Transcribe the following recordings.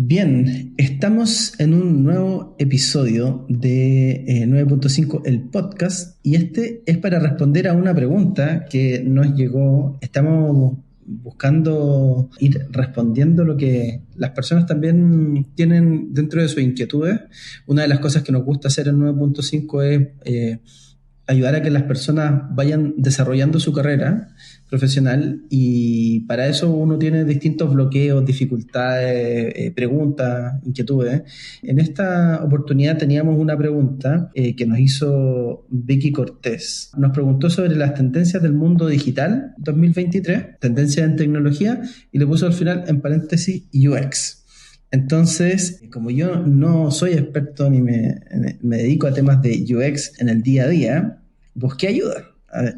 Bien, estamos en un nuevo episodio de 9.5, el podcast, y este es para responder a una pregunta que nos llegó. Estamos buscando ir respondiendo lo que las personas también tienen dentro de sus inquietudes. Una de las cosas que nos gusta hacer en 9.5 es ayudar a que las personas vayan desarrollando su carrera profesional, y para eso uno tiene distintos bloqueos, dificultades, preguntas, inquietudes. En esta oportunidad teníamos una pregunta que nos hizo Vicky Cortés. Nos preguntó sobre las tendencias del mundo digital 2023, tendencias en tecnología, y le puso al final en paréntesis UX. Entonces, como yo no soy experto ni me dedico a temas de UX en el día a día, busqué ayuda.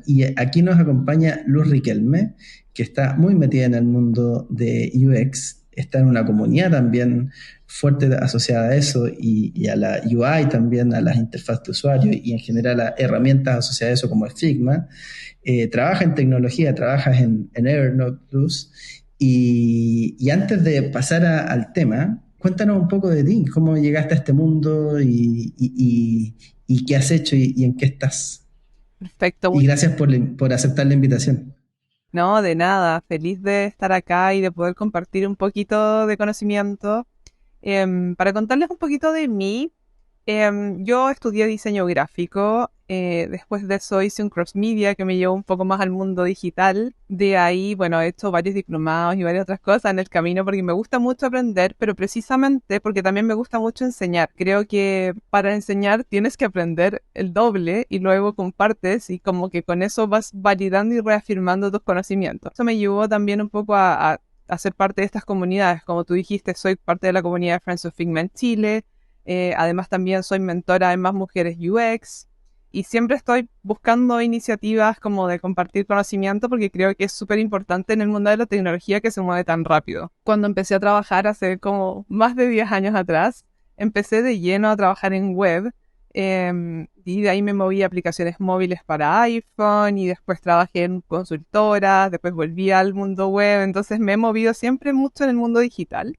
Y aquí nos acompaña Luz Riquelme, que está muy metida en el mundo de UX, está en una comunidad también fuerte asociada a eso y a la UI también, a las interfaces de usuario y en general a herramientas asociadas a eso como Figma. Trabaja en tecnología, trabaja en Evernote Plus. Y antes de pasar al tema, cuéntanos un poco de ti, cómo llegaste a este mundo y qué has hecho y en qué estás. Perfecto, Y gracias por aceptar la invitación. no, de nada, feliz de estar acá y de poder compartir un poquito de conocimiento. Para contarles un poquito de mí, yo estudié diseño gráfico, después de eso hice un cross media que me llevó un poco más al mundo digital. De ahí, bueno, he hecho varios diplomados y varias otras cosas en el camino porque me gusta mucho aprender, pero precisamente porque también me gusta mucho enseñar. Creo que para enseñar tienes que aprender el doble y luego compartes y como que con eso vas validando y reafirmando tus conocimientos. Eso me llevó también un poco a ser parte de estas comunidades. Como tú dijiste, soy parte de la comunidad de Friends of Figma en Chile. Además también soy mentora en Más Mujeres UX y siempre estoy buscando iniciativas como de compartir conocimiento porque creo que es súper importante en el mundo de la tecnología que se mueve tan rápido. Cuando empecé a trabajar hace como más de 10 años atrás, empecé de lleno a trabajar en web, y de ahí me moví a aplicaciones móviles para iPhone y después trabajé en consultoras, después volví al mundo web, entonces me he movido siempre mucho en el mundo digital.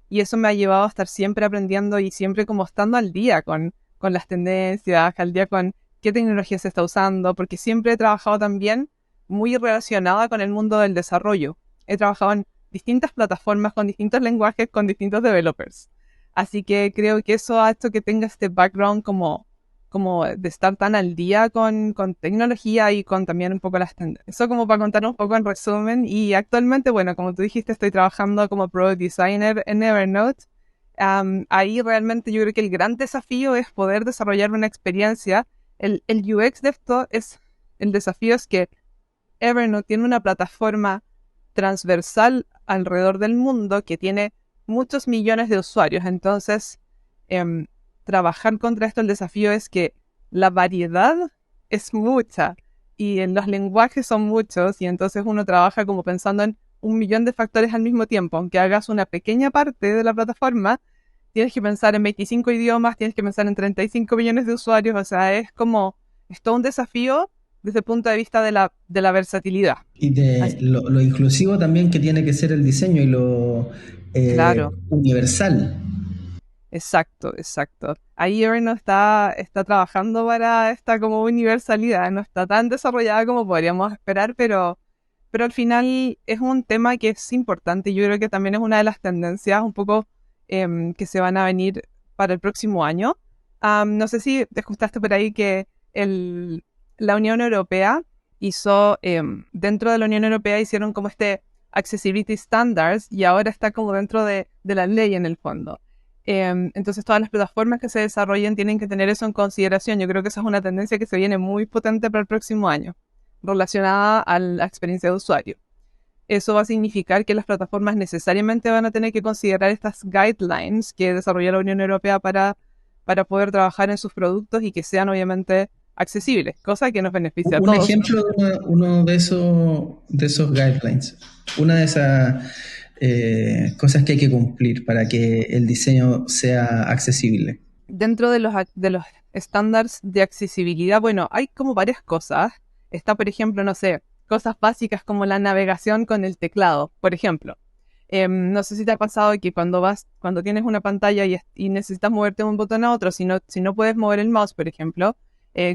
Y eso me ha llevado a estar siempre aprendiendo y siempre como estando al día con las tendencias, al día con qué tecnología se está usando, porque siempre he trabajado también muy relacionada con el mundo del desarrollo. He trabajado en distintas plataformas, con distintos lenguajes, con distintos developers. Así que creo que eso ha hecho que tenga este background como de estar tan al día con tecnología y con también un poco las tendencias. Eso como para contar un poco en resumen. Y actualmente, bueno, como tú dijiste, estoy trabajando como Product Designer en Evernote. Ahí realmente yo creo que el gran desafío es poder desarrollar una experiencia. El UX de esto es, el desafío es que Evernote tiene una plataforma transversal alrededor del mundo que tiene muchos millones de usuarios. Entonces, em, trabajar contra esto, el desafío es que la variedad es mucha y en los lenguajes son muchos y entonces uno trabaja como pensando en un millón de factores al mismo tiempo. Aunque hagas una pequeña parte de la plataforma, tienes que pensar en 25 idiomas, tienes que pensar en 35 millones de usuarios, o sea, es todo un desafío desde el punto de vista de la versatilidad. Y de Así, lo inclusivo también que tiene que ser el diseño y lo claro, universal. exacto, exacto. Ahí Evernote está trabajando para esta como universalidad, no está tan desarrollada como podríamos esperar, pero al final es un tema que es importante. Yo creo que también es una de las tendencias un poco que se van a venir para el próximo año. No sé si te escuchaste por ahí que la Unión Europea hizo, dentro de la Unión Europea hicieron como este Accessibility Standards y ahora está como dentro de la ley en el fondo. Entonces todas las plataformas que se desarrollen tienen que tener eso en consideración. Yo creo que esa es una tendencia que se viene muy potente para el próximo año, relacionada a la experiencia de usuario. Eso va a significar que las plataformas necesariamente van a tener que considerar estas guidelines que desarrolla la Unión Europea para poder trabajar en sus productos y que sean obviamente accesibles, cosa que nos beneficia a Un todos. ejemplo de uno de esos guidelines, una de esas cosas que hay que cumplir para que el diseño sea accesible. Dentro de los estándares de accesibilidad, bueno, hay como varias cosas. Está, por ejemplo, no sé, cosas básicas como la navegación con el teclado, por ejemplo. No sé si te ha pasado que cuando tienes una pantalla y necesitas moverte de un botón a otro, si no puedes mover el mouse, por ejemplo,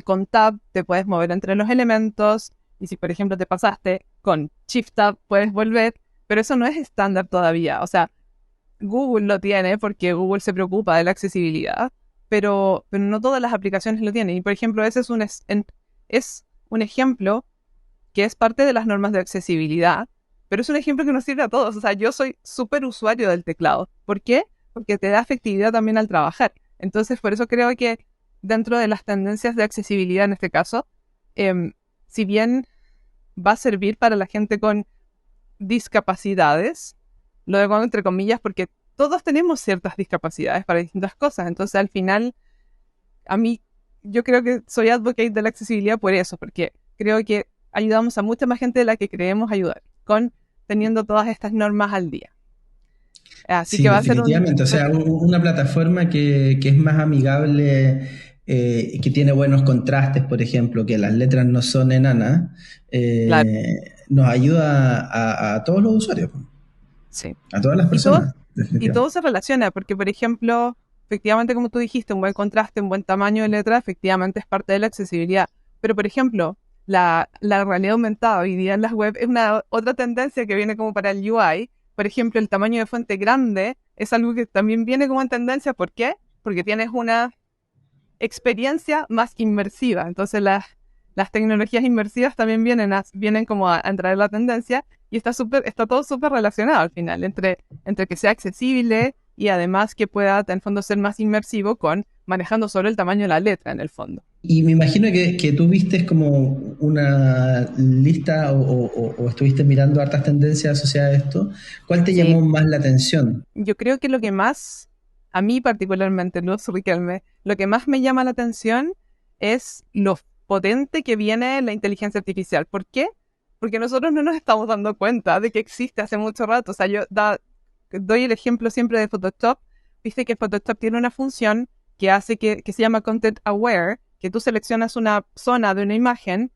con Tab te puedes mover entre los elementos, y si por ejemplo te pasaste, con Shift Tab puedes volver, pero eso no es estándar todavía. O sea, Google lo tiene porque Google se preocupa de la accesibilidad, pero no todas las aplicaciones lo tienen. Y por ejemplo, ese es un ejemplo que es parte de las normas de accesibilidad, pero es un ejemplo que nos sirve a todos. O sea, yo soy súper usuario del teclado. ¿Por qué? Porque te da efectividad también al trabajar. Entonces, por eso creo que dentro de las tendencias de accesibilidad en este caso, em, si bien va a servir para la gente con discapacidades, lo digo entre comillas porque todos tenemos ciertas discapacidades para distintas cosas. Entonces, al final, a mí, yo creo que soy advocate de la accesibilidad por eso, porque creo que ayudamos a mucha más gente de la que creemos ayudar, teniendo todas estas normas al día. Así Sí, que va a ser un... definitivamente. O sea, una plataforma que es más amigable, que tiene buenos contrastes, por ejemplo, que las letras no son enanas, Claro, nos ayuda a todos los usuarios, sí. a todas las Y todo, personas, y definitivamente. todo se relaciona, porque por ejemplo, efectivamente, como tú dijiste, un buen contraste, un buen tamaño de letra, efectivamente es parte de la accesibilidad. Pero por ejemplo, la realidad aumentada hoy día en las web es una otra tendencia que viene como para el UI. Por ejemplo, el tamaño de fuente grande es algo que también viene como en tendencia. ¿Por qué? Porque tienes una experiencia más inmersiva. Entonces las tecnologías inmersivas también vienen como a entrar en la tendencia, y está todo súper relacionado al final, entre que sea accesible y además que pueda en el fondo ser más inmersivo con manejando solo el tamaño de la letra en el fondo. Y me imagino que tú viste como una lista o estuviste mirando hartas tendencias asociadas a esto. ¿Cuál te Sí, llamó más la atención? yo creo que lo que más, a mí particularmente, Luz Riquelme, lo que más me llama la atención es lo potente que viene la inteligencia artificial. ¿Por qué? Porque nosotros no nos estamos dando cuenta de que existe hace mucho rato. O sea, doy el ejemplo siempre de Photoshop. Viste que Photoshop tiene una función que hace que se llama Content Aware, que tú seleccionas una zona de una imagen,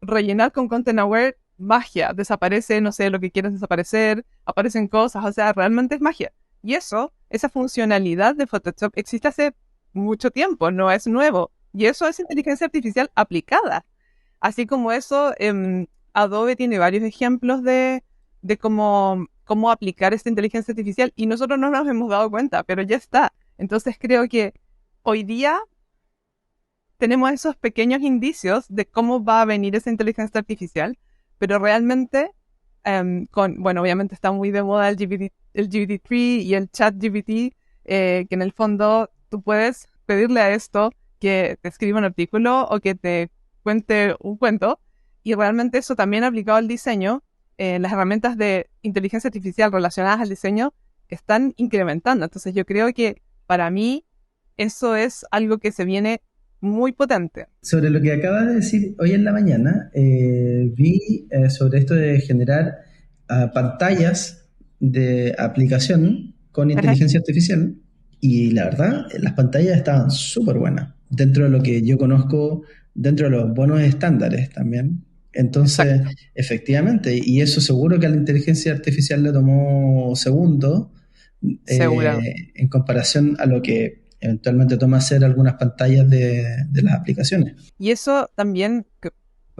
rellenar con Content Aware, magia, desaparece, no sé, lo que quieres desaparecer, aparecen cosas, o sea, realmente es magia. Y esa funcionalidad de Photoshop existe hace mucho tiempo, no es nuevo. Y eso es inteligencia artificial aplicada. Así como eso, Adobe tiene varios ejemplos de cómo aplicar esta inteligencia artificial, y nosotros no nos hemos dado cuenta, pero ya está. Entonces creo que hoy día tenemos esos pequeños indicios de cómo va a venir esa inteligencia artificial, pero realmente, bueno, obviamente está muy de moda el GPT-3 y el chat GPT, que en el fondo tú puedes pedirle a esto que te escriba un artículo o que te cuente un cuento, y realmente eso también aplicado al diseño, las herramientas de inteligencia artificial relacionadas al diseño están incrementando. Entonces yo creo que para mí eso es algo que se viene muy potente. Sobre lo que acabas de decir hoy en la mañana, vi sobre esto de generar pantallas de aplicación con Ajá, inteligencia artificial y la verdad, las pantallas estaban súper buenas, dentro de lo que yo conozco, dentro de los buenos estándares también. Entonces, exacto, efectivamente, y eso seguro que a la inteligencia artificial le tomó segundos seguramente. en comparación a lo que eventualmente toma hacer algunas pantallas de las aplicaciones. Y eso también,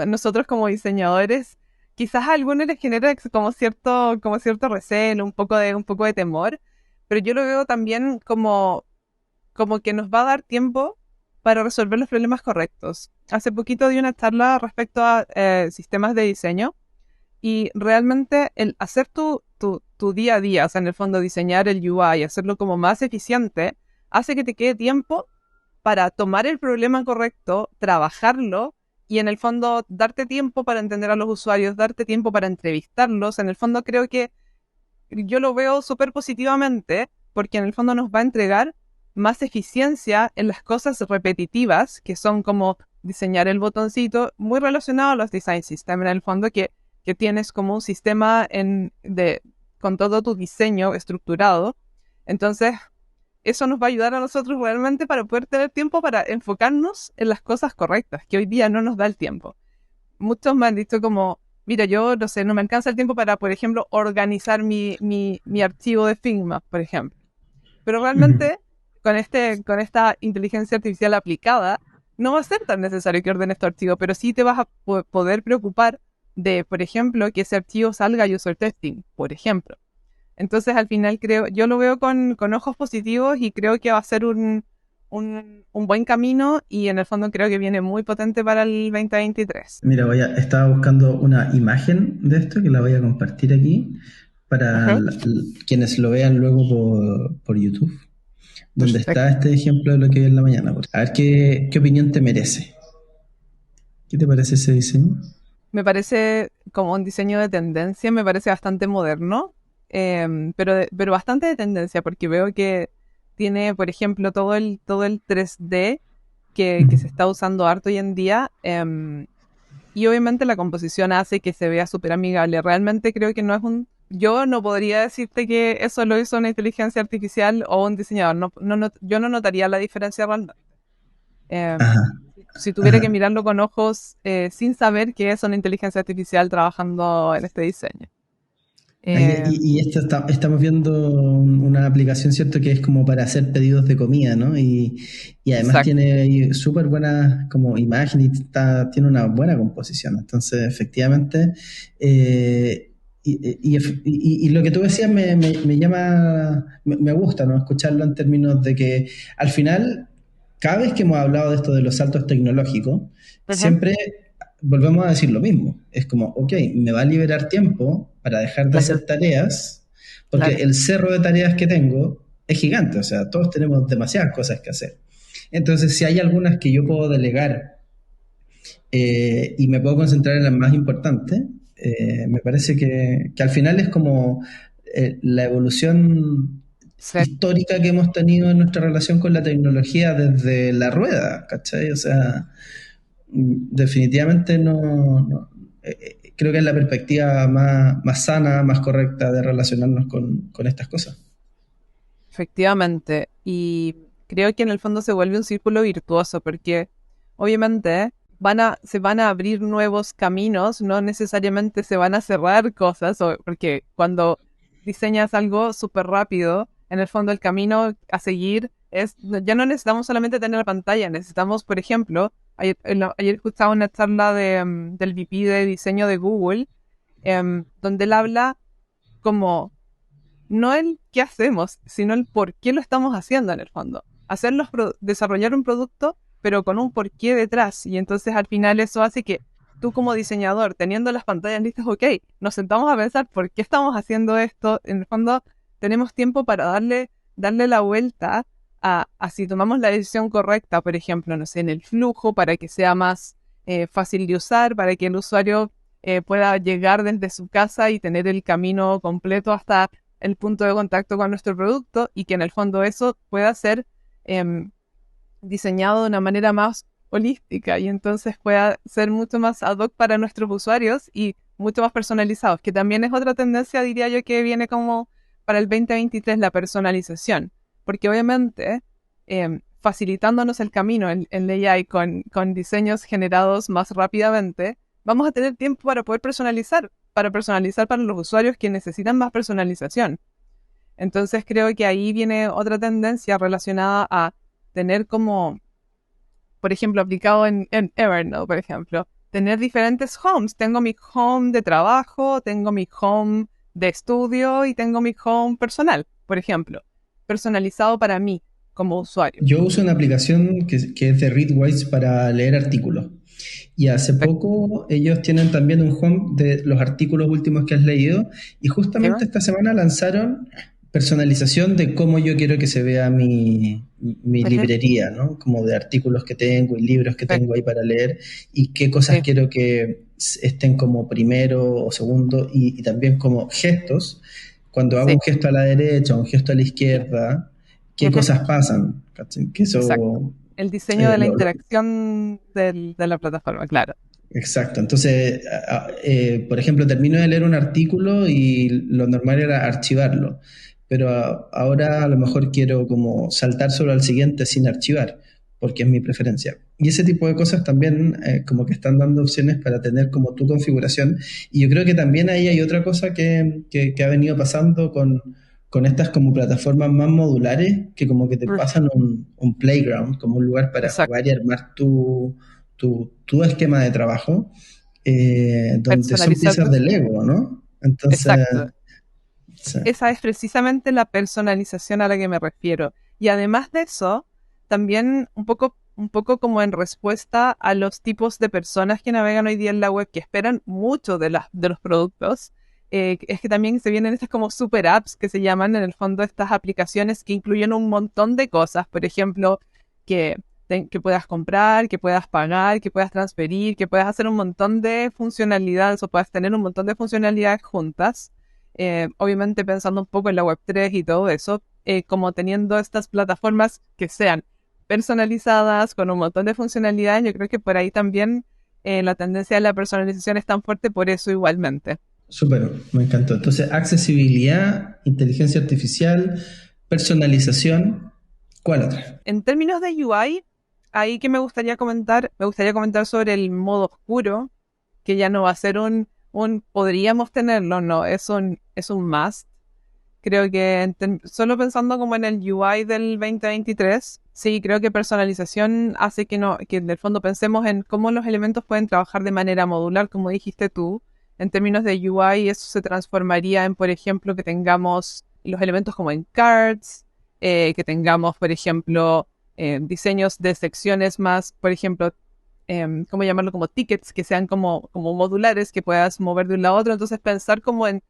nosotros como diseñadores, quizás a algunos les genera como cierto recelo, un poco de temor, pero yo lo veo también como que nos va a dar tiempo para resolver los problemas correctos. Hace poquito di una charla respecto a sistemas de diseño, y realmente el hacer tu día a día, o sea, en el fondo diseñar el UI, hacerlo como más eficiente, hace que te quede tiempo para tomar el problema correcto, trabajarlo y en el fondo darte tiempo para entender a los usuarios, darte tiempo para entrevistarlos. En el fondo creo que yo lo veo súper positivamente, porque en el fondo nos va a entregar más eficiencia en las cosas repetitivas, que son como diseñar el botoncito, muy relacionado a los design systems, en el fondo que tienes como un sistema con todo tu diseño estructurado. Entonces, eso nos va a ayudar a nosotros realmente para poder tener tiempo para enfocarnos en las cosas correctas, que hoy día no nos da el tiempo. Muchos me han dicho como, Mira, yo no sé, no me alcanza el tiempo para, por ejemplo, organizar mi archivo de Figma, por ejemplo. Pero Ujú. realmente, con esta inteligencia artificial aplicada, no va a ser tan necesario que ordenes tu archivo, pero sí te vas a poder preocupar de, por ejemplo, que ese archivo salga a user testing, por ejemplo. Entonces, al final creo, yo lo veo con ojos positivos y creo que va a ser un buen camino y en el fondo creo que viene muy potente para el 2023. Mira, estaba buscando una imagen de esto que la voy a compartir aquí para Ajá, quienes lo vean luego por YouTube, donde está perfecto. este ejemplo de lo que vi en la mañana. A ver qué opinión te merece. ¿Qué te parece ese diseño? Me parece como un diseño de tendencia, me parece bastante moderno, pero bastante de tendencia, porque veo que tiene, por ejemplo, todo el 3D que Ujú. se está usando harto hoy en día, y obviamente la composición hace que se vea súper amigable. Realmente creo que no es un... Yo no podría decirte que eso lo hizo una inteligencia artificial o un diseñador, yo no notaría la diferencia realmente. Ajá, Si tuviera que ajá. mirarlo con ojos sin saber que es una inteligencia artificial trabajando en este diseño. Eh, Y esto estamos viendo una aplicación, ¿cierto? Que es como para hacer pedidos de comida, ¿no? Y además exacto. tiene ahí súper buenas como imagen y tiene una buena composición. Entonces, efectivamente, y lo que tú decías me llama, me gusta, ¿no? Escucharlo en términos de que al final, cada vez que hemos hablado de esto de los saltos tecnológicos, Ujú, siempre volvemos a decir lo mismo. Es como, ok, me va a liberar tiempo para dejar de claro, hacer tareas, porque claro. el cerro de tareas que tengo es gigante, o sea, todos tenemos demasiadas cosas que hacer. Entonces, si hay algunas que yo puedo delegar y me puedo concentrar en las más importantes, me parece que al final es como la evolución Sí, histórica que hemos tenido en nuestra relación con la tecnología desde la rueda, ¿cachai? O sea, definitivamente creo que es la perspectiva más sana, más correcta de relacionarnos con estas cosas. efectivamente. Y creo que en el fondo se vuelve un círculo virtuoso porque obviamente se van a abrir nuevos caminos, no necesariamente se van a cerrar cosas, porque cuando diseñas algo súper rápido, en el fondo el camino a seguir ya no necesitamos solamente tener la pantalla, necesitamos, por ejemplo, ayer escuchaba una charla del VP de diseño de Google, donde él habla como no el qué hacemos, sino el por qué lo estamos haciendo en el fondo. Desarrollar un producto, pero con un porqué detrás. Y entonces al final eso hace que tú como diseñador, teniendo las pantallas listas, ok, nos sentamos a pensar por qué estamos haciendo esto. En el fondo tenemos tiempo para darle la vuelta a si tomamos la decisión correcta, por ejemplo, no sé, en el flujo, para que sea más fácil de usar, para que el usuario pueda llegar desde su casa y tener el camino completo hasta el punto de contacto con nuestro producto y que en el fondo eso pueda ser em, diseñado de una manera más holística y entonces pueda ser mucho más ad hoc para nuestros usuarios y mucho más personalizados, que también es otra tendencia, diría yo, que viene como para el 2023, la personalización, porque obviamente facilitándonos el camino en AI con diseños generados más rápidamente, vamos a tener tiempo para personalizar para los usuarios que necesitan más personalización. Entonces creo que ahí viene otra tendencia relacionada a tener como, por ejemplo, aplicado en Evernote, por ejemplo, tener diferentes homes. Tengo mi home de trabajo, tengo mi home de estudio y tengo mi home personal, por ejemplo, personalizado para mí como usuario. Yo uso una aplicación que es de Readwise para leer artículos. Y hace Perfecto. poco ellos tienen también un home de los artículos últimos que has leído. Y ¿Sí? justamente esta semana lanzaron personalización de cómo yo quiero que se vea mi Ujú. librería, ¿no? Como de artículos que tengo y libros que tengo Perfecto. ahí para leer y qué cosas Sí. quiero que estén como primero o segundo y también como gestos. Cuando hago Sí. un gesto a la derecha o un gesto a la izquierda, qué Ujú. cosas pasan, ¿cachai? Que Exacto. eso El diseño de la lo, interacción de la plataforma, claro. exacto. Entonces, por ejemplo, termino de leer un artículo y lo normal era archivarlo, pero ahora a lo mejor quiero como saltar solo al siguiente sin archivar. porque es mi preferencia. Y ese tipo de cosas también como que están dando opciones para tener como tu configuración. Y yo creo que también ahí hay otra cosa que ha venido pasando con estas como plataformas más modulares, que como que te Uf, pasan un playground, como un lugar para exacto. jugar y armar tu esquema de trabajo, donde son Personalizar piezas tu de esquema. Lego, ¿no? Entonces, Exacto. sí. Esa es precisamente la personalización a la que me refiero. Y además de eso, también un poco como en respuesta a los tipos de personas que navegan hoy día en la web, que esperan mucho de los productos, es que también se vienen estas como super apps que se llaman en el fondo estas aplicaciones que incluyen un montón de cosas. Por ejemplo, que, que puedas comprar, que puedas pagar, que puedas transferir, que puedas hacer un montón de funcionalidades o puedas tener un montón de funcionalidades juntas, obviamente pensando un poco en la Web3 y todo eso, como teniendo estas plataformas que sean personalizadas con un montón de funcionalidades. Yo creo que por ahí también la tendencia de la personalización es tan fuerte por eso igualmente. Súper, me encantó. Entonces, accesibilidad, inteligencia artificial, personalización. ¿Cuál otra? En términos de UI, ahí que me gustaría comentar sobre el modo oscuro, que ya no va a ser un podríamos tenerlo, no, es un must. Creo que solo pensando como en el UI del 2023, sí, creo que personalización hace que no, que en el fondo pensemos en cómo los elementos pueden trabajar de manera modular, como dijiste tú. En términos de UI, eso se transformaría en, por ejemplo, que tengamos los elementos como en cards, que tengamos, por ejemplo, diseños de secciones más, por ejemplo, ¿cómo llamarlo? Como tickets, que sean como modulares, que puedas mover de un lado a otro. Entonces, pensar como en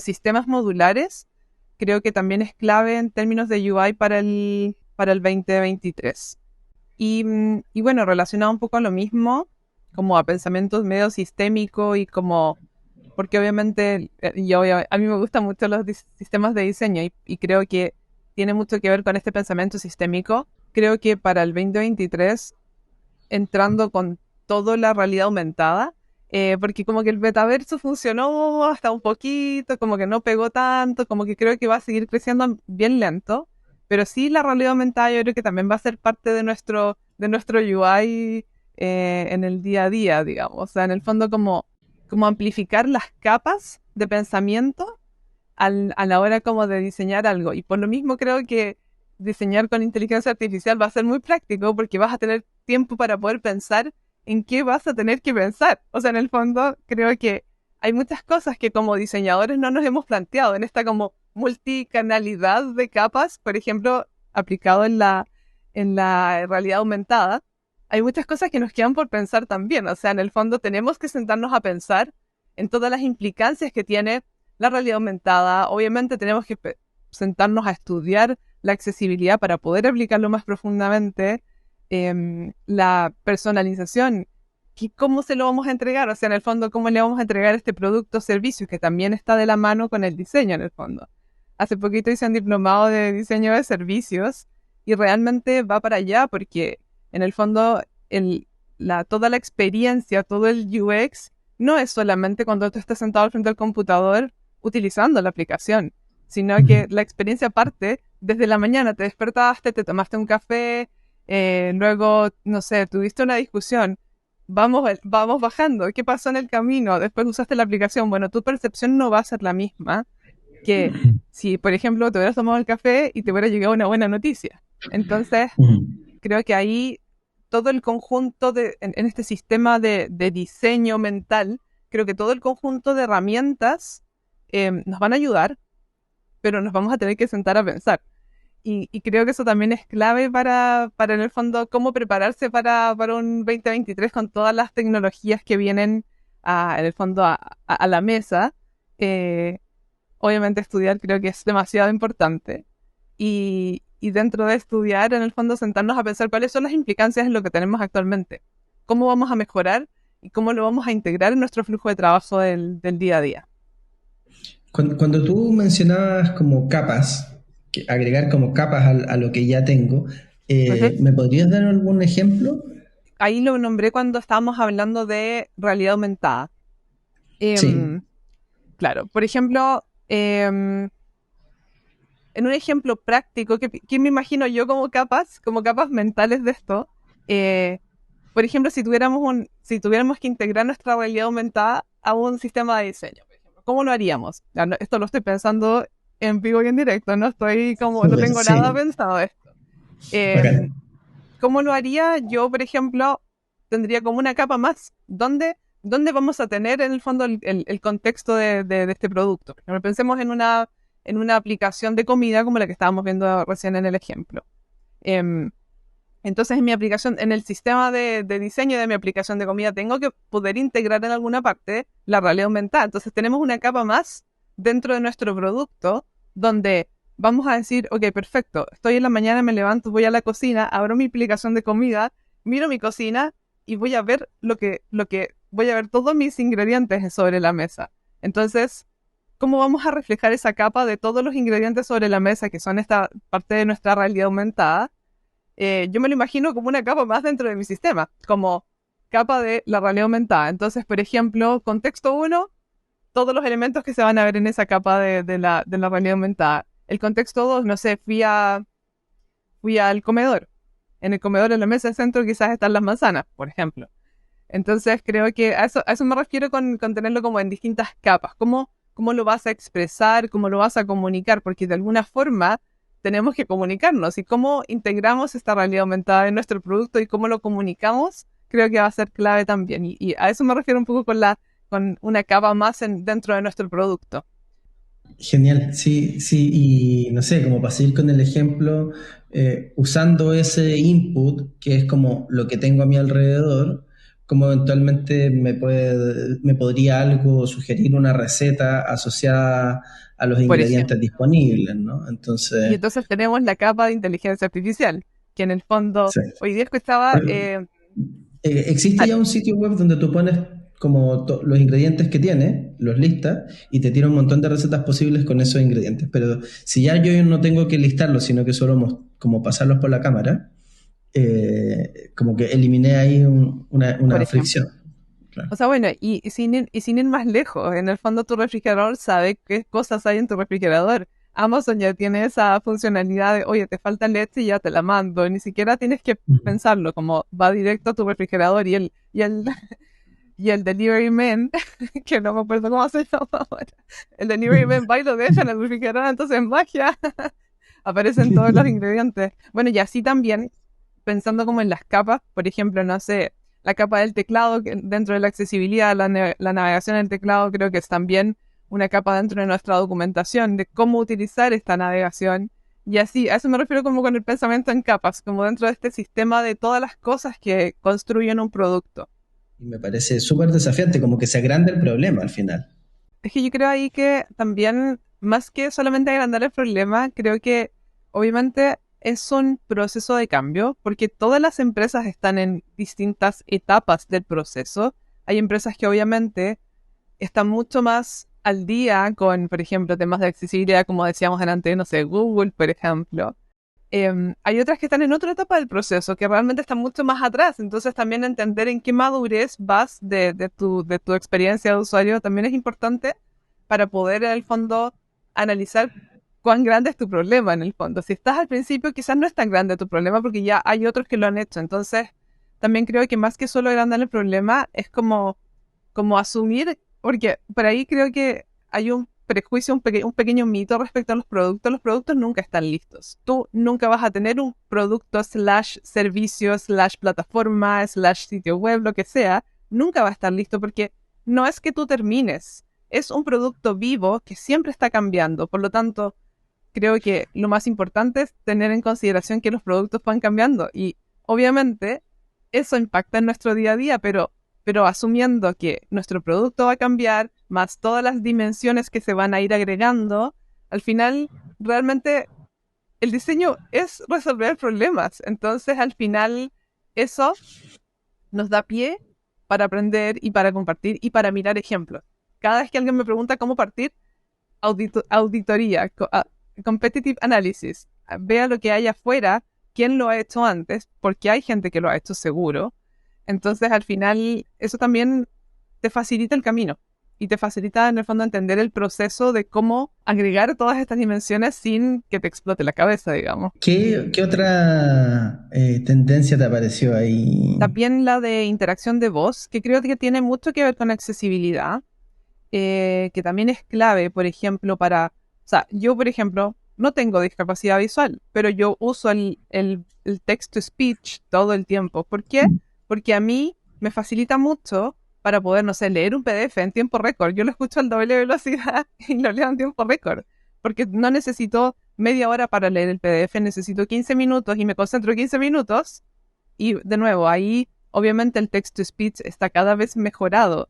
sistemas modulares creo que también es clave en términos de UI para el 2023. Y bueno, relacionado un poco a lo mismo, como a pensamientos medio sistémico y como, porque obviamente a mí me gustan mucho los sistemas de diseño y creo que tiene mucho que ver con este pensamiento sistémico. Creo que para el 2023 entrando con toda la realidad aumentada, porque como que el metaverso funcionó hasta un poquito, como que no pegó tanto, como que creo que va a seguir creciendo bien lento, pero sí la realidad aumentada yo creo que también va a ser parte de nuestro UI en el día a día, digamos, o sea, en el fondo como amplificar las capas de pensamiento a la hora como de diseñar algo. Y por lo mismo creo que diseñar con inteligencia artificial va a ser muy práctico porque vas a tener tiempo para poder pensar en qué vas a tener que pensar. O sea, en el fondo creo que hay muchas cosas que como diseñadores no nos hemos planteado en esta como multicanalidad de capas, por ejemplo, aplicado en la realidad aumentada. Hay muchas cosas que nos quedan por pensar también. O sea, en el fondo tenemos que sentarnos a pensar en todas las implicancias que tiene la realidad aumentada. Obviamente tenemos que sentarnos a estudiar la accesibilidad para poder aplicarlo más profundamente. La personalización, ¿cómo se lo vamos a entregar? O sea, en el fondo, ¿cómo le vamos a entregar este producto o servicio que también está de la mano con el diseño, en el fondo? Hace poquito hice un diplomado de diseño de servicios y realmente va para allá porque, en el fondo, toda la experiencia, todo el UX, no es solamente cuando tú estás sentado al frente del computador utilizando la aplicación, sino Ujú. que la experiencia parte desde la mañana, te despertaste, te tomaste un café, luego, no sé, tuviste una discusión, vamos bajando, ¿qué pasó en el camino? Después usaste la aplicación, bueno, tu percepción no va a ser la misma que si, por ejemplo, te hubieras tomado el café y te hubiera llegado una buena noticia. Entonces, Ujú. creo que ahí todo el conjunto en este sistema de diseño mental, creo que todo el conjunto de herramientas nos van a ayudar, pero nos vamos a tener que sentar a pensar. Y creo que eso también es clave para en el fondo, cómo prepararse para un 2023 con todas las tecnologías que vienen en el fondo a la mesa. Eh, Obviamente estudiar creo que es demasiado importante. Y dentro de estudiar, en el fondo, sentarnos a pensar cuáles son las implicancias en lo que tenemos actualmente. Cómo vamos a mejorar y cómo lo vamos a integrar en nuestro flujo de trabajo del día a día. Cuando tú mencionabas como capas, agregar como capas a lo que ya tengo, Ujú. ¿me podrías dar algún ejemplo? Ahí lo nombré cuando estábamos hablando de realidad aumentada. Sí. Em, claro, por ejemplo, en un ejemplo práctico, que me imagino yo como capas mentales de esto, eh, por ejemplo, si tuviéramos que integrar nuestra realidad aumentada a un sistema de diseño, por ejemplo, ¿cómo lo haríamos? Ya, esto lo estoy pensando en vivo y en directo, no Súper, tengo nada sí, pensado de esto. bacán. ¿Cómo lo haría? Yo, por ejemplo, tendría como una capa más. ¿Dónde vamos a tener en el fondo el contexto de este producto? Por ejemplo, pensemos en una aplicación de comida como la que estábamos viendo recién en el ejemplo. Em, entonces, en mi aplicación, en el sistema de diseño de mi aplicación de comida, tengo que poder integrar en alguna parte la realidad aumentada. Entonces, tenemos una capa más dentro de nuestro producto donde vamos a decir, ok, perfecto, estoy en la mañana, me levanto, voy a la cocina, abro mi aplicación de comida, miro mi cocina y voy a ver voy a ver todos mis ingredientes sobre la mesa. Entonces, ¿cómo vamos a reflejar esa capa de todos los ingredientes sobre la mesa que son esta parte de nuestra realidad aumentada? Yo me lo imagino como una capa más dentro de mi sistema, como capa de la realidad aumentada. Entonces, por ejemplo, contexto uno, todos los elementos que se van a ver en esa capa de la realidad aumentada. El contexto 2, no sé, fui al comedor. En el comedor, en la mesa de centro, quizás están las manzanas, por ejemplo. Entonces, creo que a eso me refiero con tenerlo como en distintas capas. ¿Cómo lo vas a expresar? ¿Cómo lo vas a comunicar? Porque de alguna forma tenemos que comunicarnos. Y cómo integramos esta realidad aumentada en nuestro producto y cómo lo comunicamos, creo que va a ser clave también. Y a eso me refiero un poco con una capa más dentro de nuestro producto. Genial, sí, sí, y no sé, como para seguir con el ejemplo, usando ese input, que es como lo que tengo a mi alrededor, como eventualmente me podría algo sugerir una receta asociada a los Por ingredientes ejemplo. disponibles, ¿no? Y Entonces, entonces tenemos la capa de inteligencia artificial, que en el fondo, sí. hoy día escuchaba, Existe ya un sitio web donde tú pones como los ingredientes que tiene, los listas, y te tira un montón de recetas posibles con esos ingredientes. Pero si ya yo no tengo que listarlos, sino que solo como pasarlos por la cámara, como que eliminé ahí por una ejemplo. fricción. Claro. O sea, bueno, y sin ir más lejos, en el fondo tu refrigerador sabe qué cosas hay en tu refrigerador. Amazon ya tiene esa funcionalidad de, oye, te falta leche y ya te la mando. Ni siquiera tienes que Ujú. pensarlo, como va directo a tu refrigerador y el delivery man, que no me acuerdo cómo se llama ahora, el delivery man va y lo deja en el refrigerador, entonces en magia aparecen todos los ingredientes. Bueno, y así también, pensando como en las capas, por ejemplo, no sé, la capa del teclado, que dentro de la accesibilidad, la navegación del teclado, creo que es también una capa dentro de nuestra documentación de cómo utilizar esta navegación. Y así, a eso me refiero como con el pensamiento en capas, como dentro de este sistema de todas las cosas que construyen un producto. Y me parece súper desafiante, como que se agranda el problema al final. Es que yo creo ahí que también, más que solamente agrandar el problema, creo que obviamente es un proceso de cambio, porque todas las empresas están en distintas etapas del proceso. Hay empresas que obviamente están mucho más al día con, por ejemplo, temas de accesibilidad, como decíamos antes, no sé, Google, por ejemplo. Hay otras que están en otra etapa del proceso, que realmente están mucho más atrás. Entonces también entender en qué madurez vas de tu experiencia de usuario también es importante para poder en el fondo analizar cuán grande es tu problema en el fondo. Si estás al principio quizás no es tan grande tu problema porque ya hay otros que lo han hecho. Entonces también creo que más que solo agrandar el problema es como asumir, porque por ahí creo que hay un prejuicio, un pequeño mito respecto a los productos. Los productos nunca están listos. Tú nunca vas a tener un producto slash servicio slash plataforma slash sitio web, lo que sea. Nunca va a estar listo porque no es que tú termines. Es un producto vivo que siempre está cambiando. Por lo tanto, creo que lo más importante es tener en consideración que los productos van cambiando. Y obviamente eso impacta en nuestro día a día, pero asumiendo que nuestro producto va a cambiar, más todas las dimensiones que se van a ir agregando, al final realmente el diseño es resolver problemas. Entonces, al final, eso nos da pie para aprender y para compartir y para mirar ejemplos. Cada vez que alguien me pregunta cómo partir, auditoría, competitive analysis. Vea lo que hay afuera, quién lo ha hecho antes, porque hay gente que lo ha hecho seguro. Entonces, al final, eso también te facilita el camino. y te facilita en el fondo entender el proceso de cómo agregar todas estas dimensiones sin que te explote la cabeza, digamos. ¿Qué otra tendencia te apareció ahí? También la de interacción de voz, que creo que tiene mucho que ver con accesibilidad, que también es clave, por ejemplo, o sea, yo, por ejemplo, no tengo discapacidad visual, pero yo uso el text-to-speech todo el tiempo. ¿Por qué? Porque a mí me facilita mucho para poder, no sé, leer un PDF en tiempo récord. Yo lo escucho al doble velocidad y lo leo en tiempo récord, porque no necesito media hora para leer el PDF, necesito 15 minutos y me concentro 15 minutos. Y de nuevo, ahí obviamente el text-to-speech está cada vez mejorado.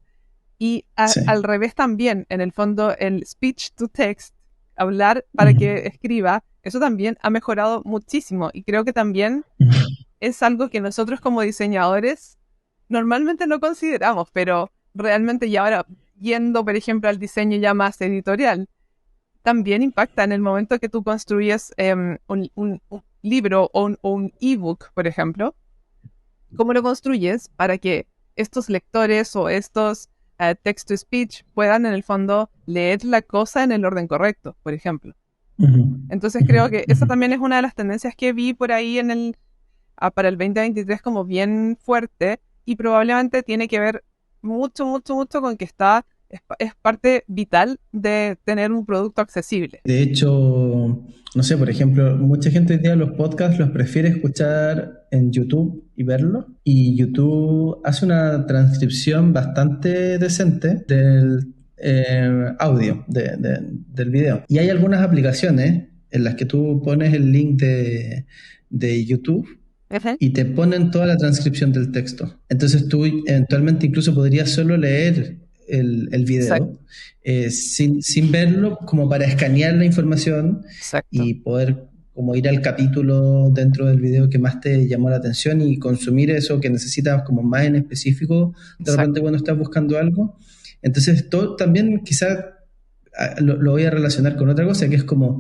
Y Sí. al revés también, en el fondo, el speech to text, hablar para Ujú. que escriba, eso también ha mejorado muchísimo. Y creo que también es algo que nosotros como diseñadores normalmente no consideramos, pero realmente ya ahora, yendo, por ejemplo, al diseño ya más editorial, también impacta en el momento que tú construyes un libro o un ebook, por ejemplo. ¿Cómo lo construyes para que estos lectores o estos text-to-speech puedan en el fondo leer la cosa en el orden correcto, por ejemplo? Ujú, Entonces ujú, creo que esa ujú. también es una de las tendencias que vi por ahí para el 2023 como bien fuerte y probablemente tiene que ver mucho, mucho, mucho con que es parte vital de tener un producto accesible. De hecho, no sé, por ejemplo, mucha gente hoy día los podcasts los prefiere escuchar en YouTube y verlos. Y YouTube hace una transcripción bastante decente del audio, del video. Y hay algunas aplicaciones en las que tú pones el link de YouTube Ujú. y te ponen toda la transcripción del texto. Entonces tú eventualmente incluso podrías solo leer el Exacto, video sin verlo, como para escanear la información exacto. y poder como ir al capítulo dentro del video que más te llamó la atención y consumir eso que necesitas como más en específico de repente Exacto. cuando estás buscando algo. Entonces, todo, también quizás lo voy a relacionar con otra cosa, que es como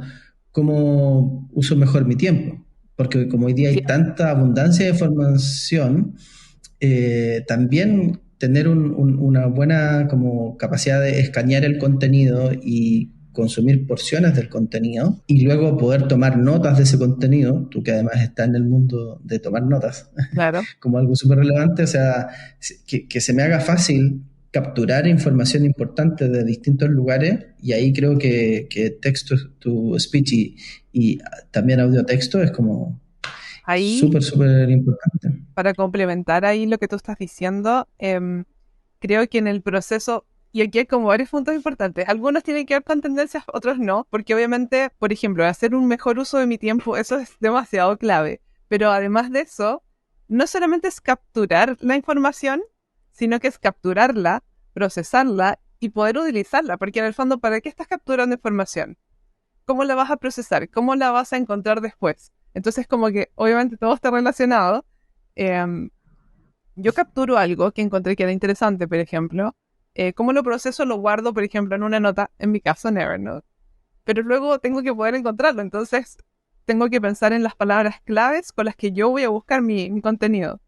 cómo uso mejor mi tiempo. Porque como hoy día hay Bien. tanta abundancia de información, también tener una buena como capacidad de escanear el contenido y consumir porciones del contenido y luego poder tomar notas de ese contenido, tú que además estás en el mundo de tomar notas Claro. como algo súper relevante, o sea, que se me haga fácil capturar información importante de distintos lugares y ahí creo que text to speech y también audio texto es como Ahí, súper, súper importante. para complementar ahí lo que tú estás diciendo, creo que en el proceso, y aquí hay como varios puntos importantes, algunos tienen que ver con tendencias, otros no, porque obviamente, por ejemplo, hacer un mejor uso de mi tiempo, eso es demasiado clave, pero además de eso, no solamente es capturar la información, sino que es capturarla, procesarla y poder utilizarla, porque en el fondo, ¿para qué estás capturando información? ¿Cómo la vas a procesar? ¿Cómo la vas a encontrar después? Entonces, como que obviamente todo está relacionado. Em, yo capturo algo que encontré que era interesante, por ejemplo. ¿Cómo lo proceso? Lo guardo, por ejemplo, en una nota, en mi caso, en Evernote. Pero luego tengo que poder encontrarlo, entonces tengo que pensar en las palabras claves con las que yo voy a buscar mi contenido.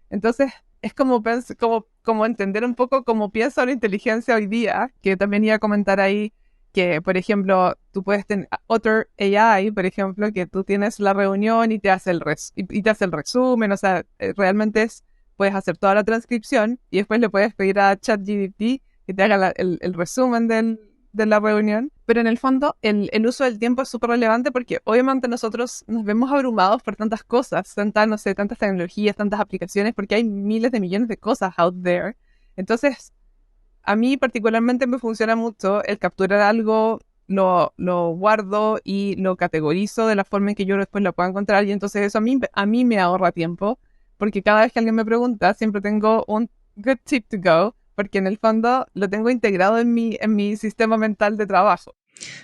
Entonces, es como entender un poco cómo piensa la inteligencia hoy día, que también iba a comentar ahí que, por ejemplo, tú puedes tener Otter AI, por ejemplo, que tú tienes la reunión y te hace y te hace el resumen, o sea, realmente puedes hacer toda la transcripción y después le puedes pedir a ChatGPT que te haga el resumen de la reunión. Pero en el fondo, el uso del tiempo es súper relevante porque obviamente nosotros nos vemos abrumados por tantas cosas, no sé, tantas tecnologías, tantas aplicaciones, porque hay miles de millones de cosas out there. Entonces, a mí particularmente me funciona mucho el capturar algo, lo guardo y lo categorizo de la forma en que yo después lo pueda encontrar y entonces eso a mí me ahorra tiempo porque cada vez que alguien me pregunta siempre tengo un good tip to go porque en el fondo lo tengo integrado en mi sistema mental de trabajo.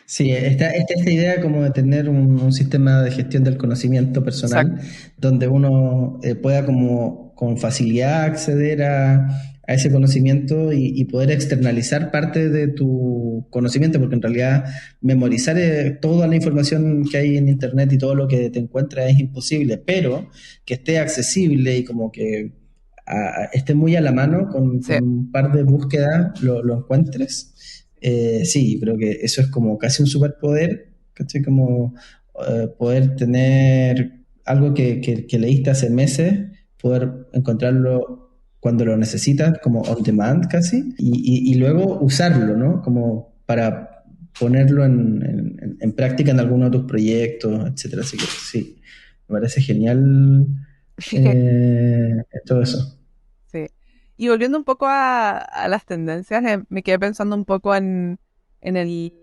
Sí, esta idea como de tener un sistema de gestión del conocimiento personal Exacto, donde uno pueda como con facilidad acceder a ese conocimiento y poder externalizar parte de tu conocimiento, porque en realidad memorizar toda la información que hay en Internet y todo lo que te encuentras es imposible, pero que esté accesible y como que esté muy a la mano Sí. con un par de búsquedas lo encuentres. Sí, creo que eso es como casi un superpoder, ¿cachai? Como poder tener algo que leíste hace meses, poder encontrarlo cuando lo necesitas, como on demand casi, y luego usarlo, ¿no? Como para ponerlo en práctica en alguno de tus proyectos, etcétera. Así que sí, me parece genial todo eso. Sí. Y volviendo un poco a las tendencias, me quedé pensando un poco en el,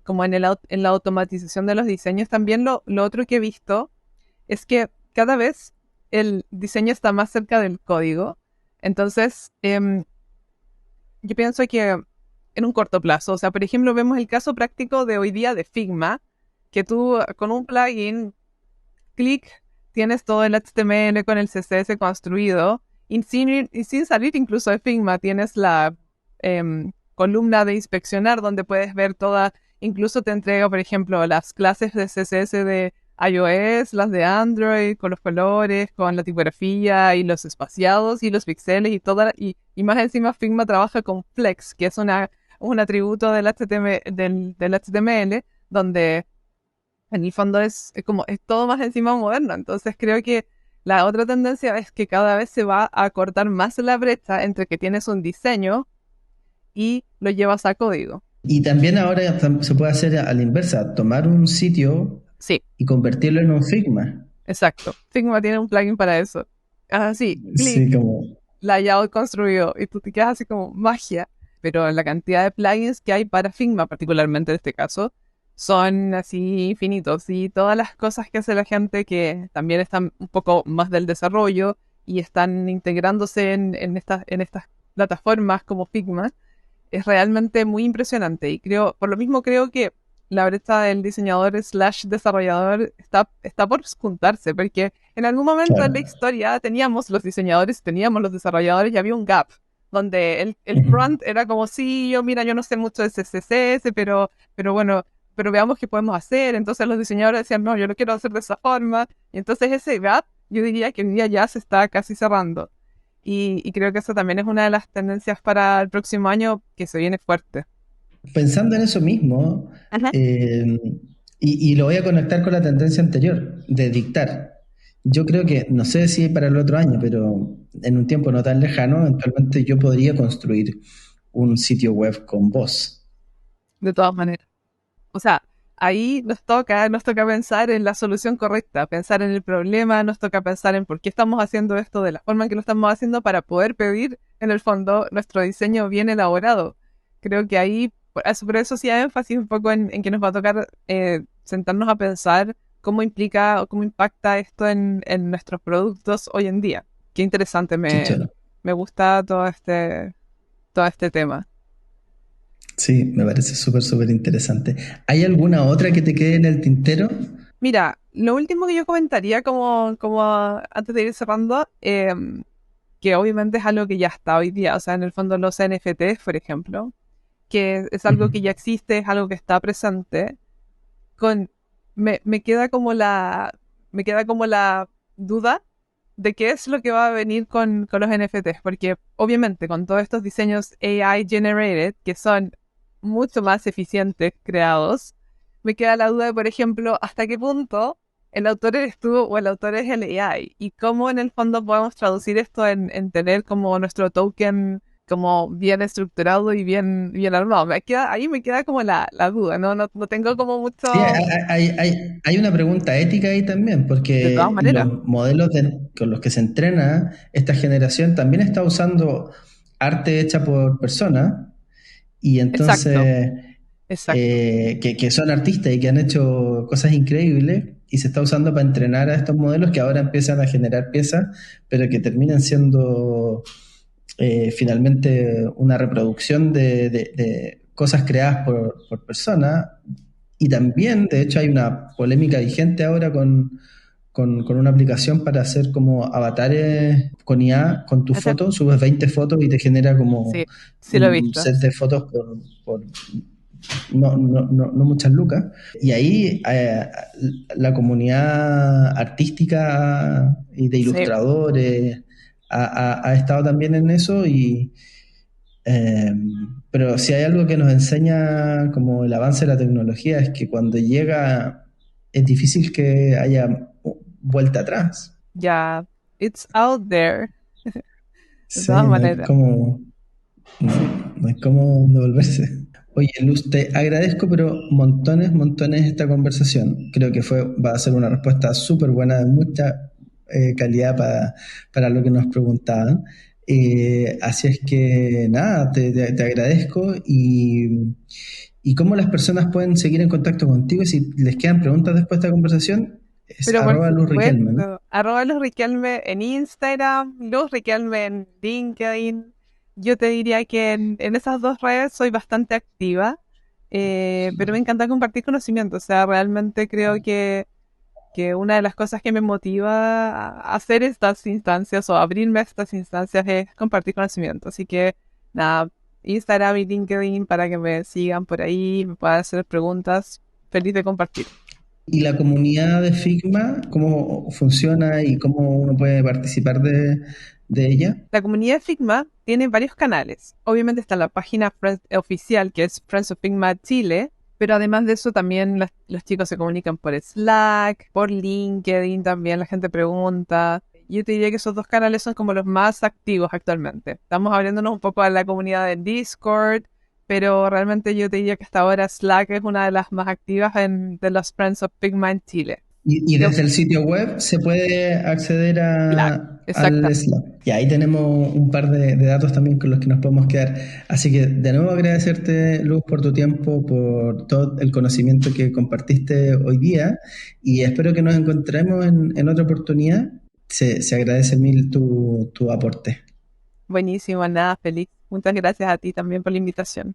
como en en la automatización de los diseños. También lo otro que he visto es que cada vez el diseño está más cerca del código. Entonces, yo pienso que en un corto plazo, o sea, por ejemplo, vemos el caso práctico de hoy día de Figma, que tú con un plugin, clic, tienes todo el HTML con el CSS construido, y sin salir incluso de Figma, tienes la columna de inspeccionar donde puedes ver toda, incluso te entrega, por ejemplo, las clases de CSS de iOS, las de Android, con los colores, con la tipografía y los espaciados y los píxeles y toda, y más encima Figma trabaja con Flex, que es un atributo del del HTML, donde en el fondo es como, es todo más encima moderno. Entonces creo que la otra tendencia es que cada vez se va a cortar más la brecha entre que tienes un diseño y lo llevas a código. Y también ahora se puede hacer a la inversa, tomar un sitio Sí, y convertirlo en un Figma. exacto. Figma tiene un plugin para eso. Así, Sí, clic, como, layout construido, y tú te quedas así como magia. Pero la cantidad de plugins que hay para Figma, particularmente en este caso, son así infinitos. Y todas las cosas que hace la gente que también están un poco más del desarrollo y están integrándose en estas plataformas como Figma, es realmente muy impresionante. Y creo, por lo mismo creo que la brecha del diseñador slash desarrollador está por juntarse, porque en algún momento en la claro. historia teníamos los diseñadores, teníamos los desarrolladores y había un gap donde el Ujú. front era como, sí, mira, yo no sé mucho de CSS, pero bueno, pero veamos qué podemos hacer. Entonces los diseñadores decían, no, yo lo quiero hacer de esa forma. Y entonces ese gap, yo diría que hoy día ya se está casi cerrando. Y creo que eso también es una de las tendencias para el próximo año que se viene fuerte. Pensando en eso mismo, Ajá. eh, y lo voy a conectar con la tendencia anterior, de dictar. Yo creo que, no sé si para el otro año, pero en un tiempo no tan lejano, eventualmente yo podría construir un sitio web con voz. De todas maneras. O sea, ahí nos toca pensar en la solución correcta, pensar en el problema, nos toca pensar en por qué estamos haciendo esto de la forma en que lo estamos haciendo para poder pedir, en el fondo, nuestro diseño bien elaborado. Creo que ahí, por eso sí hay énfasis un poco en que nos va a tocar sentarnos a pensar cómo implica o cómo impacta esto en nuestros productos hoy en día. Qué interesante, Qué choro. me gusta todo este tema. Sí, me parece súper, súper interesante. ¿Hay alguna otra que te quede en el tintero? Mira, lo último que yo comentaría como antes de ir cerrando, que obviamente es algo que ya está hoy día, o sea, en el fondo los NFTs, por ejemplo, que es algo que ya Ujú. existe, es algo que está presente, con, me queda me queda como la duda de qué es lo que va a venir con los NFTs, porque obviamente con todos estos diseños AI generated, que son mucho más eficientes creados, me queda la duda de, por ejemplo, hasta qué punto el autor eres tú o el autor es el AI, y cómo en el fondo podemos traducir esto en tener como nuestro token como bien estructurado y bien armado. Ahí me queda como la duda, ¿no? No tengo como Sí, mucho, hay una pregunta ética ahí también, de todas porque maneras. los modelos con los que se entrena esta generación también está usando arte hecha por personas y Exacto, entonces exacto. que son artistas y que han hecho cosas increíbles y se está usando para entrenar a estos modelos que ahora empiezan a generar piezas, pero que terminan siendo finalmente una reproducción de cosas creadas por personas. Y también, de hecho, hay una polémica vigente ahora con una aplicación para hacer como avatares con IA, con tu Ese- foto, subes 20 fotos y te genera como Sí, sí lo he un visto. set de fotos por no muchas lucas. Y ahí la comunidad artística y de Sí, ilustradores ha estado también en eso eh, pero si hay algo que nos enseña como el avance de la tecnología es que cuando llega es difícil que haya vuelta atrás. Ya, it's out there, de Sí, todas no hay maneras. como, Sí. no hay cómo devolverse. Oye, Luz, te agradezco, pero montones esta conversación. Creo que va a ser una respuesta súper buena, de mucha calidad para lo que nos preguntaban. Así es que nada, te agradezco y cómo las personas pueden seguir en contacto contigo. Si les quedan preguntas después de esta conversación, es Pero por @Luz Riquelme, ¿no? supuesto, arroba Luz Riquelme en Instagram, Luz Riquelme en LinkedIn. Yo te diría que en esas dos redes soy bastante activa, pero me encanta compartir conocimiento. O sea, realmente creo que una de las cosas que me motiva a hacer estas instancias o abrirme a estas instancias es compartir conocimiento. Así que nada, Instagram y LinkedIn para que me sigan por ahí, me puedan hacer preguntas. Feliz de compartir. ¿Y la comunidad de Figma, cómo funciona y cómo uno puede participar de ella? La comunidad de Figma tiene varios canales. Obviamente está la página oficial que es Friends of Figma Chile, pero además de eso también los chicos se comunican por Slack, por LinkedIn también, la gente pregunta. Yo te diría que esos dos canales son como los más activos actualmente. Estamos abriéndonos un poco a la comunidad de Discord, pero realmente yo te diría que hasta ahora Slack es una de las más activas de los Friends of Figma en Chile. Y Yo, desde el sitio web se puede acceder Slack, al exactamente. Slack. Y ahí tenemos un par de datos también con los que nos podemos quedar. Así que de nuevo agradecerte, Luz, por tu tiempo, por todo el conocimiento que compartiste hoy día y espero que nos encontremos en otra oportunidad. Se agradece mil tu aporte. Buenísimo, nada, feliz. Muchas gracias a ti también por la invitación.